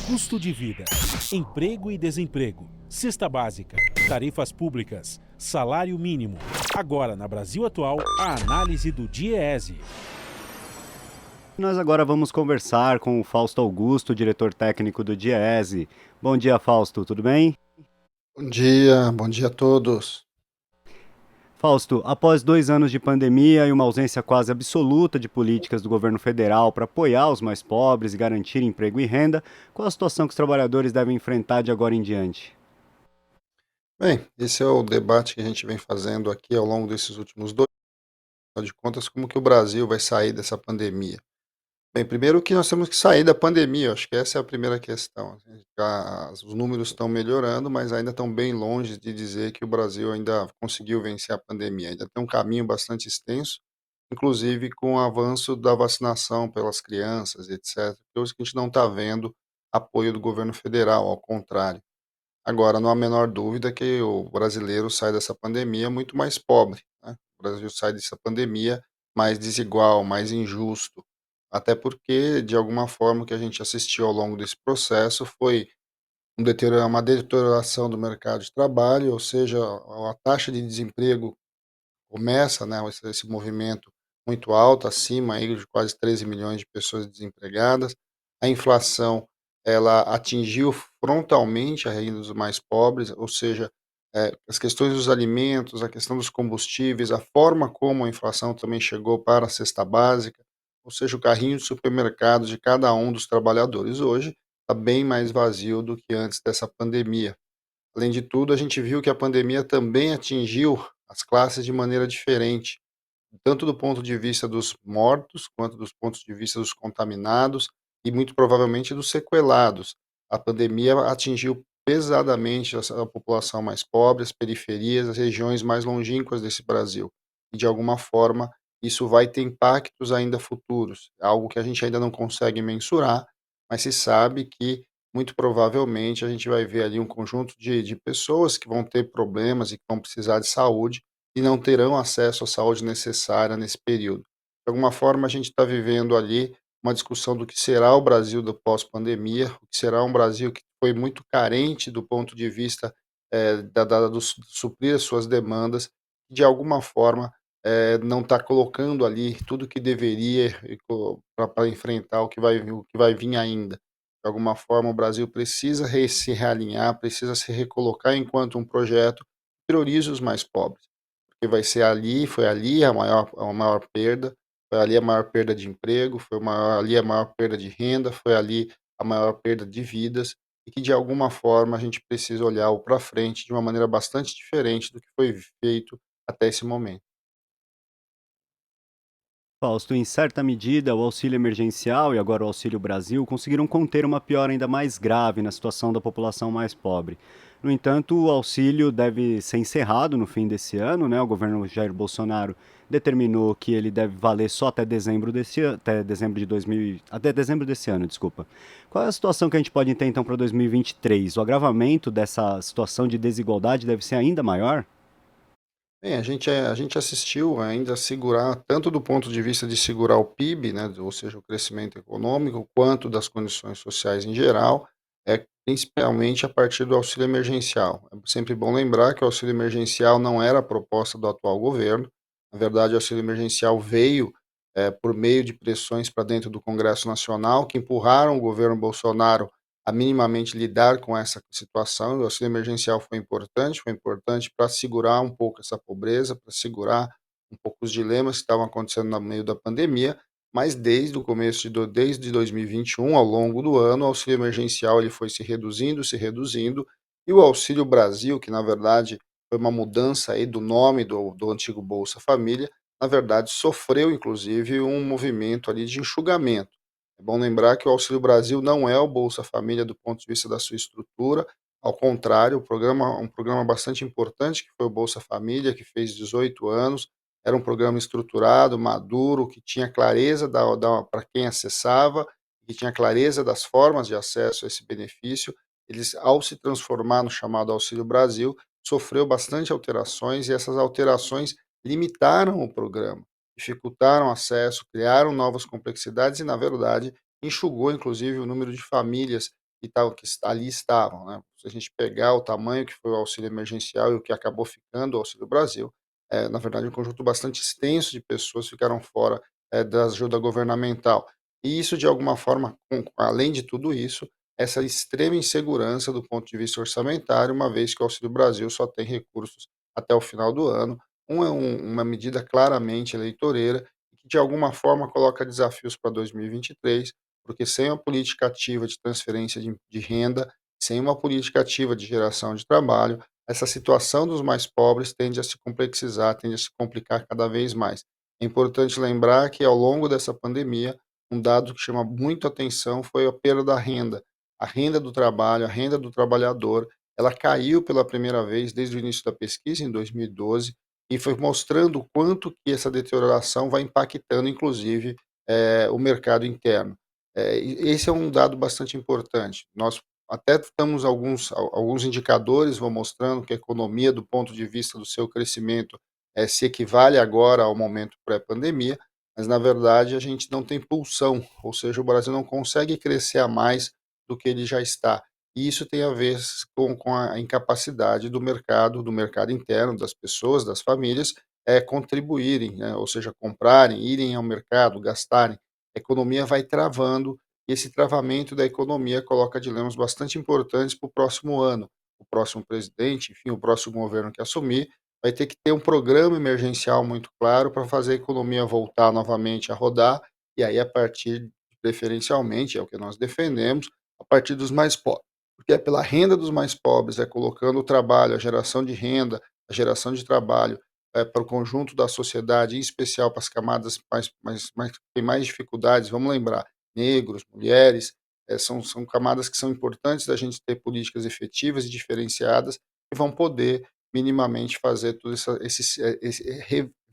custo de vida, emprego e desemprego, cesta básica, tarifas públicas, salário mínimo. Agora, na Brasil Atual, a análise do DIEESE. Nós agora vamos conversar com o Fausto Augusto, diretor técnico do DIEESE. Bom dia, Fausto, tudo bem? Bom dia a todos. Fausto, após 2 anos de pandemia e uma ausência quase absoluta de políticas do governo federal para apoiar os mais pobres e garantir emprego e renda, qual a situação que os trabalhadores devem enfrentar de agora em diante? Bem, esse é o debate que a gente vem fazendo aqui ao longo desses últimos 2 afinal de contas, como que o Brasil vai sair dessa pandemia? Bem, primeiro que nós temos que sair da pandemia, eu acho que essa é a primeira questão. Os números estão melhorando, mas ainda estão bem longe de dizer que o Brasil ainda conseguiu vencer a pandemia. Ainda tem um caminho bastante extenso, inclusive com o avanço da vacinação pelas crianças, etc. Coisa que a gente não está vendo apoio do governo federal, ao contrário. Agora, não há a menor dúvida que o brasileiro sai dessa pandemia muito mais pobre, né. O Brasil sai dessa pandemia mais desigual, mais injusto, até porque, de alguma forma, o que a gente assistiu ao longo desse processo foi uma deterioração do mercado de trabalho, ou seja, a taxa de desemprego começa, né, esse movimento muito alto, acima aí de quase 13 milhões de pessoas desempregadas. A inflação, ela atingiu frontalmente a renda dos mais pobres, ou seja, as questões dos alimentos, a questão dos combustíveis, a forma como a inflação também chegou para a cesta básica, ou seja, o carrinho de supermercado de cada um dos trabalhadores hoje está bem mais vazio do que antes dessa pandemia. Além de tudo, a gente viu que a pandemia também atingiu as classes de maneira diferente, tanto do ponto de vista dos mortos, quanto dos pontos de vista dos contaminados e muito provavelmente dos sequelados. A pandemia atingiu pesadamente a população mais pobre, as periferias, as regiões mais longínquas desse Brasil. E de alguma forma, isso vai ter impactos ainda futuros, algo que a gente ainda não consegue mensurar, mas se sabe que muito provavelmente a gente vai ver ali um conjunto de pessoas que vão ter problemas e que vão precisar de saúde e não terão acesso à saúde necessária nesse período. De alguma forma, a gente está vivendo ali uma discussão do que será o Brasil do pós-pandemia, o que será um Brasil que foi muito carente do ponto de vista suprir as suas demandas, de alguma forma não está colocando ali tudo que deveria para enfrentar o que vai vir ainda. De alguma forma, o Brasil precisa se realinhar, precisa se recolocar enquanto um projeto que priorize os mais pobres, porque vai ser ali, foi ali a maior perda, foi ali a maior perda de emprego, ali a maior perda de renda, foi ali a maior perda de vidas, e que de alguma forma a gente precisa olhar para frente de uma maneira bastante diferente do que foi feito até esse momento. Fausto, em certa medida, o auxílio emergencial e agora o Auxílio Brasil conseguiram conter uma piora ainda mais grave na situação da população mais pobre. No entanto, o auxílio deve ser encerrado no fim desse ano, né? O governo Jair Bolsonaro determinou que ele deve valer só até dezembro até dezembro de 2000, até dezembro desse ano, desculpa. Qual é a situação que a gente pode ter então para 2023? O agravamento dessa situação de desigualdade deve ser ainda maior? Bem, a gente assistiu ainda a segurar, tanto do ponto de vista de segurar o PIB, né, ou seja, o crescimento econômico, quanto das condições sociais em geral, principalmente a partir do auxílio emergencial. É sempre bom lembrar que o auxílio emergencial não era a proposta do atual governo. Na verdade, o auxílio emergencial veio por meio de pressões para dentro do Congresso Nacional, que empurraram o governo Bolsonaro a minimamente lidar com essa situação. O auxílio emergencial foi importante para segurar um pouco essa pobreza, para segurar um pouco os dilemas que estavam acontecendo no meio da pandemia, mas desde o começo desde 2021, ao longo do ano, o auxílio emergencial ele foi se reduzindo, e o Auxílio Brasil, que na verdade foi uma mudança aí do nome do antigo Bolsa Família, na verdade sofreu inclusive um movimento ali de enxugamento. É bom lembrar que o Auxílio Brasil não é o Bolsa Família do ponto de vista da sua estrutura, ao contrário, um programa bastante importante que foi o Bolsa Família, que fez 18 anos, era um programa estruturado, maduro, que tinha clareza para quem acessava, que tinha clareza das formas de acesso a esse benefício. Eles, ao se transformar no chamado Auxílio Brasil, sofreu bastante alterações e essas alterações limitaram o programa, dificultaram o acesso, criaram novas complexidades e, na verdade, enxugou inclusive o número de famílias que ali estavam, né. Se a gente pegar o tamanho que foi o auxílio emergencial e o que acabou ficando o Auxílio Brasil, na verdade um conjunto bastante extenso de pessoas ficaram fora, da ajuda governamental. E isso de alguma forma, além de tudo isso, essa extrema insegurança do ponto de vista orçamentário, uma vez que o Auxílio Brasil só tem recursos até o final do ano. É uma medida claramente eleitoreira, que de alguma forma coloca desafios para 2023, porque sem uma política ativa de transferência de renda, sem uma política ativa de geração de trabalho, essa situação dos mais pobres tende a se complexizar, tende a se complicar cada vez mais. É importante lembrar que ao longo dessa pandemia, um dado que chama muito atenção foi a perda da renda. A renda do trabalho, a renda do trabalhador, ela caiu pela primeira vez desde o início da pesquisa, em 2012, e foi mostrando o quanto que essa deterioração vai impactando, inclusive, o mercado interno. E esse é um dado bastante importante. Nós até temos alguns indicadores vão mostrando que a economia, do ponto de vista do seu crescimento, se equivale agora ao momento pré-pandemia, mas na verdade a gente não tem pulsão, ou seja, o Brasil não consegue crescer a mais do que ele já está. E isso tem a ver com a incapacidade do mercado interno, das pessoas, das famílias, contribuírem, né, ou seja, comprarem, irem ao mercado, gastarem. A economia vai travando, e esse travamento da economia coloca dilemas bastante importantes para o próximo ano. O próximo presidente, enfim, o próximo governo que assumir, vai ter que ter um programa emergencial muito claro para fazer a economia voltar novamente a rodar, e aí a partir, preferencialmente, é o que nós defendemos, a partir dos mais pobres. Porque é pela renda dos mais pobres, é colocando o trabalho, a geração de renda, a geração de trabalho, para o conjunto da sociedade, em especial para as camadas que têm mais dificuldades. Vamos lembrar, negros, mulheres, são camadas que são importantes da gente ter políticas efetivas e diferenciadas, que vão poder minimamente fazer tudo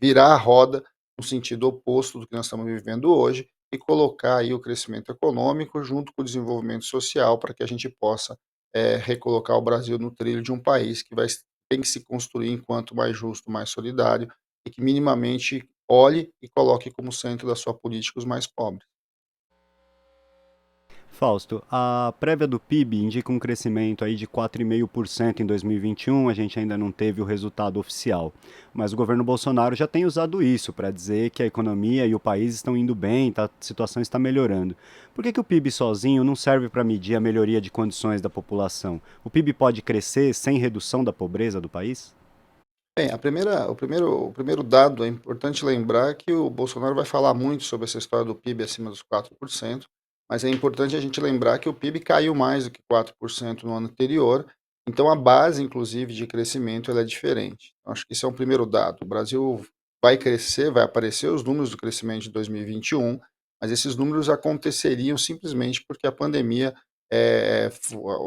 virar a roda no sentido oposto do que nós estamos vivendo hoje, e colocar aí o crescimento econômico junto com o desenvolvimento social, para que a gente possa recolocar o Brasil no trilho de um país que tem que se construir enquanto mais justo, mais solidário, e que minimamente olhe e coloque como centro da sua política os mais pobres. Fausto, a prévia do PIB indica um crescimento aí de 4,5% em 2021, a gente ainda não teve o resultado oficial. Mas o governo Bolsonaro já tem usado isso para dizer que a economia e o país estão indo bem, a situação está melhorando. Por que o PIB sozinho não serve para medir a melhoria de condições da população? O PIB pode crescer sem redução da pobreza do país? Bem, o primeiro dado é importante lembrar que o Bolsonaro vai falar muito sobre essa história do PIB acima dos 4%, mas é importante a gente lembrar que o PIB caiu mais do que 4% no ano anterior, então a base, inclusive, de crescimento ela é diferente. Então, acho que esse é um primeiro dado. O Brasil vai crescer, vai aparecer os números do crescimento de 2021, mas esses números aconteceriam simplesmente porque a pandemia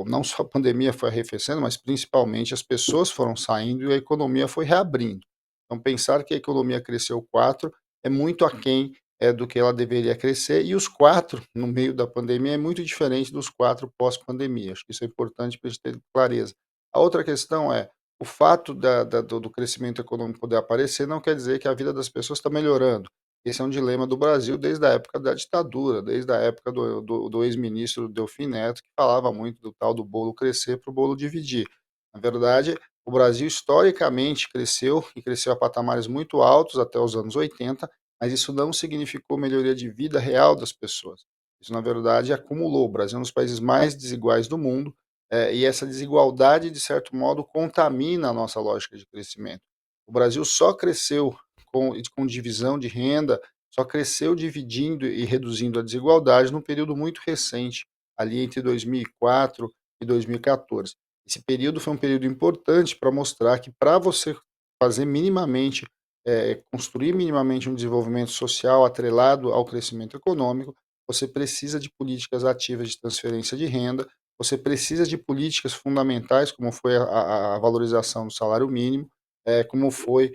não só a pandemia foi arrefecendo, mas principalmente as pessoas foram saindo e a economia foi reabrindo. Então, pensar que a economia cresceu 4 é muito aquém do que ela deveria crescer, e os 4 no meio da pandemia é muito diferente dos 4 pós-pandemia. Acho que isso é importante para a gente ter clareza. A outra questão é o fato do crescimento econômico poder aparecer não quer dizer que a vida das pessoas está melhorando. Esse é um dilema do Brasil desde a época da ditadura, desde a época do ex-ministro Delfim Neto, que falava muito do tal do bolo crescer para o bolo dividir. Na verdade, o Brasil historicamente cresceu, e cresceu a patamares muito altos até os anos 80, mas isso não significou melhoria de vida real das pessoas. Isso, na verdade, acumulou. O Brasil é um dos países mais desiguais do mundo, e essa desigualdade, de certo modo, contamina a nossa lógica de crescimento. O Brasil só cresceu com divisão de renda, só cresceu dividindo e reduzindo a desigualdade num período muito recente, ali entre 2004 e 2014. Esse período foi um período importante para mostrar que, para você fazer minimamente, construir minimamente um desenvolvimento social atrelado ao crescimento econômico, você precisa de políticas ativas de transferência de renda, você precisa de políticas fundamentais, como foi a valorização do salário mínimo, como foi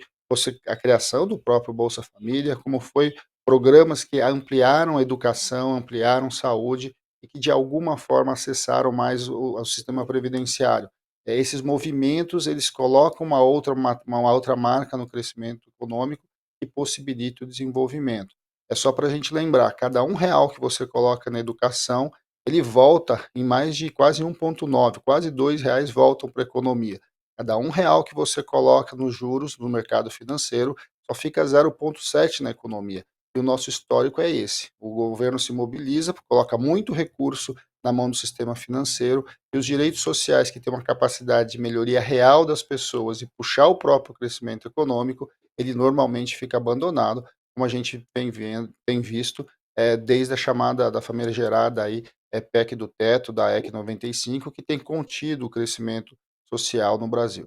a criação do próprio Bolsa Família, como foi programas que ampliaram a educação, ampliaram saúde e que de alguma forma acessaram mais o sistema previdenciário. Esses movimentos, eles colocam uma outra marca no crescimento econômico e possibilita o desenvolvimento. É só para a gente lembrar, cada R$ 1 que você coloca na educação ele volta em mais de quase 1,9, quase R$ 2 voltam para a economia. Cada R$ 1 que você coloca nos juros no mercado financeiro, só fica 0,7 na economia. E o nosso histórico é esse. O governo se mobiliza, coloca muito recurso na mão do sistema financeiro e os direitos sociais que têm uma capacidade de melhoria real das pessoas e puxar o próprio crescimento econômico, ele normalmente fica abandonado, como a gente tem visto desde a chamada da famigerada aí, PEC do teto, da EC 95, que tem contido o crescimento social no Brasil.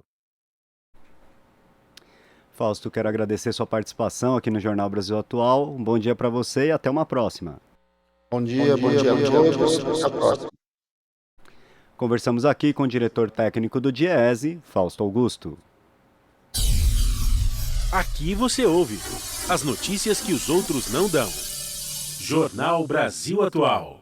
Fausto, quero agradecer sua participação aqui no Jornal Brasil Atual. Um bom dia para você e até uma próxima. Bom dia a todos. Até a próxima. Conversamos aqui com o diretor técnico do Diese, Fausto Augusto. Aqui você ouve as notícias que os outros não dão. Jornal Brasil Atual.